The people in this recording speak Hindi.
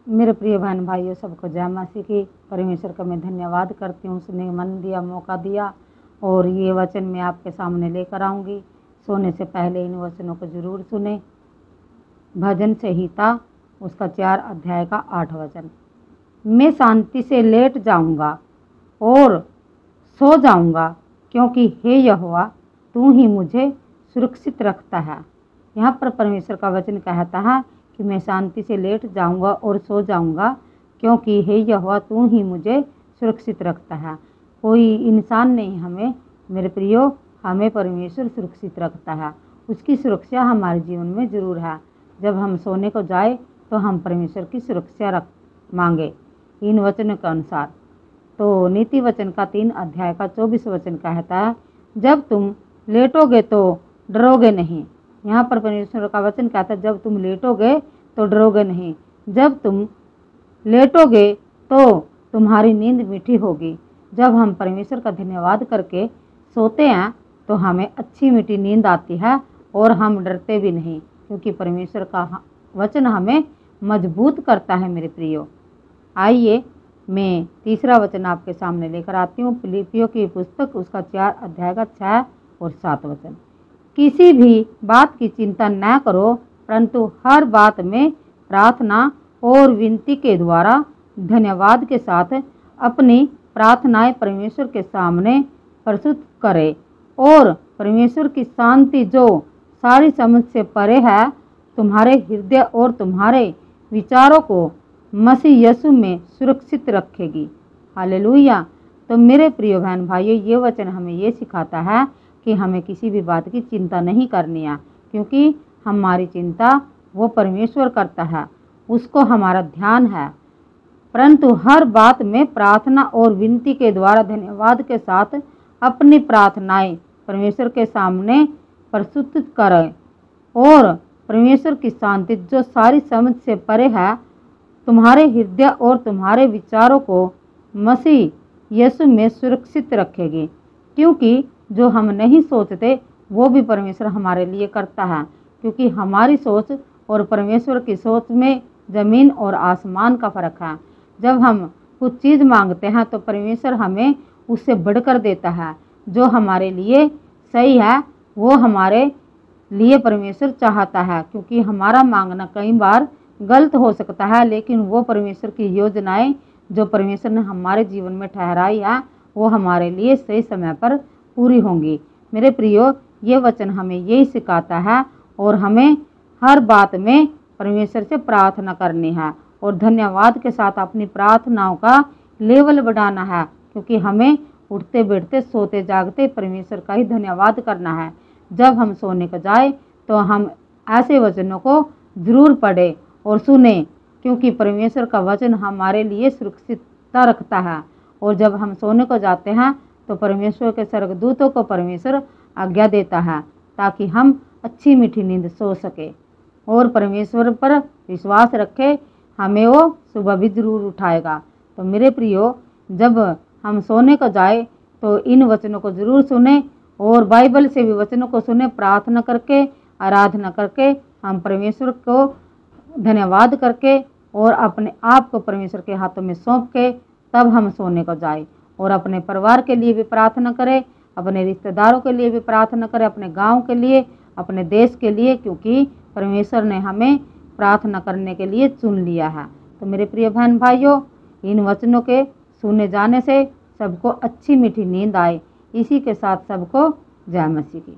मेरे प्रिय बहन भाइयों, सबको जय मसीह की। परमेश्वर का मैं धन्यवाद करती हूँ, उसने मन दिया, मौका दिया और ये वचन मैं आपके सामने लेकर आऊँगी। सोने से पहले इन वचनों को जरूर सुने। भजन संहिता उसका 4 अध्याय का 8 वचन। मैं शांति से लेट जाऊँगा और सो जाऊँगा, क्योंकि हे यहोवा तू ही मुझे सुरक्षित रखता है। यहाँ पर परमेश्वर का वचन कहता है कि मैं शांति से लेट जाऊंगा और सो जाऊंगा, क्योंकि हे यहोवा तू ही मुझे सुरक्षित रखता है। कोई इंसान नहीं हमें, मेरे प्रियो, हमें परमेश्वर सुरक्षित रखता है। उसकी सुरक्षा हमारे जीवन में ज़रूर है। जब हम सोने को जाए तो हम परमेश्वर की सुरक्षा मांगे इन वचनों के अनुसार। तो नीति वचन का 3 अध्याय का 24 वचन कहता है, जब तुम लेटोगे तो डरोगे नहीं। यहाँ पर परमेश्वर का वचन कहता है, जब तुम लेटोगे तो डरोगे नहीं। जब तुम लेटोगे तो तुम्हारी नींद मीठी होगी। जब हम परमेश्वर का धन्यवाद करके सोते हैं तो हमें अच्छी मीठी नींद आती है और हम डरते भी नहीं, क्योंकि परमेश्वर का वचन हमें मजबूत करता है। मेरे प्रियो, आइए मैं तीसरा वचन आपके सामने लेकर आती हूँ। फिलिपियों की पुस्तक उसका 4 अध्याय का 6 और 7 वचन। किसी भी बात की चिंता न करो, परंतु हर बात में प्रार्थना और विनती के द्वारा धन्यवाद के साथ अपनी प्रार्थनाएं परमेश्वर के सामने प्रस्तुत करें, और परमेश्वर की शांति जो सारी समझ से परे है तुम्हारे हृदय और तुम्हारे विचारों को मसीह यीशु में सुरक्षित रखेगी। हालेलुया। तो मेरे प्रिय बहन भाइयों, ये वचन हमें ये सिखाता है कि हमें किसी भी बात की चिंता नहीं करनी है, क्योंकि हमारी चिंता वो परमेश्वर करता है, उसको हमारा ध्यान है। परंतु हर बात में प्रार्थना और विनती के द्वारा धन्यवाद के साथ अपनी प्रार्थनाएं परमेश्वर के सामने प्रस्तुत करें, और परमेश्वर की शांति जो सारी समझ से परे है तुम्हारे हृदय और तुम्हारे विचारों को मसीह यीशु में सुरक्षित रखेगी। क्योंकि जो हम नहीं सोचते वो भी परमेश्वर हमारे लिए करता है, क्योंकि हमारी सोच और परमेश्वर की सोच में ज़मीन और आसमान का फ़र्क है। जब हम कुछ चीज़ मांगते हैं तो परमेश्वर हमें उससे बढ़कर देता है। जो हमारे लिए सही है वो हमारे लिए परमेश्वर चाहता है, क्योंकि हमारा मांगना कई बार गलत हो सकता है, लेकिन वो परमेश्वर की योजनाएं जो परमेश्वर ने हमारे जीवन में ठहराई है वो हमारे लिए सही समय पर पूरी होंगी। मेरे प्रियो, ये वचन हमें यही सिखाता है, और हमें हर बात में परमेश्वर से प्रार्थना करनी है और धन्यवाद के साथ अपनी प्रार्थनाओं का लेवल बढ़ाना है, क्योंकि हमें उठते बैठते सोते जागते परमेश्वर का ही धन्यवाद करना है। जब हम सोने को जाए तो हम ऐसे वचनों को जरूर पढ़ें और सुने, क्योंकि परमेश्वर का वचन हमारे लिए सुरक्षितता रखता है। और जब हम सोने को जाते हैं तो परमेश्वर के स्वर्गदूतों को परमेश्वर आज्ञा देता है, ताकि हम अच्छी मीठी नींद सो सके और परमेश्वर पर विश्वास रखे, हमें वो सुबह भी जरूर उठाएगा। तो मेरे प्रियो, जब हम सोने को जाए तो इन वचनों को जरूर सुने, और बाइबल से भी वचनों को सुने। प्रार्थना करके, आराधना करके, हम परमेश्वर को धन्यवाद करके और अपने आप को परमेश्वर के हाथों में सौंप के तब हम सोने को जाए। और अपने परिवार के लिए भी प्रार्थना करें, अपने रिश्तेदारों के लिए भी प्रार्थना करें, अपने गांव के लिए, अपने देश के लिए, क्योंकि परमेश्वर ने हमें प्रार्थना करने के लिए चुन लिया है। तो मेरे प्रिय बहन भाइयों, इन वचनों के सुने जाने से सबको अच्छी मीठी नींद आए। इसी के साथ सबको जय मसीह की।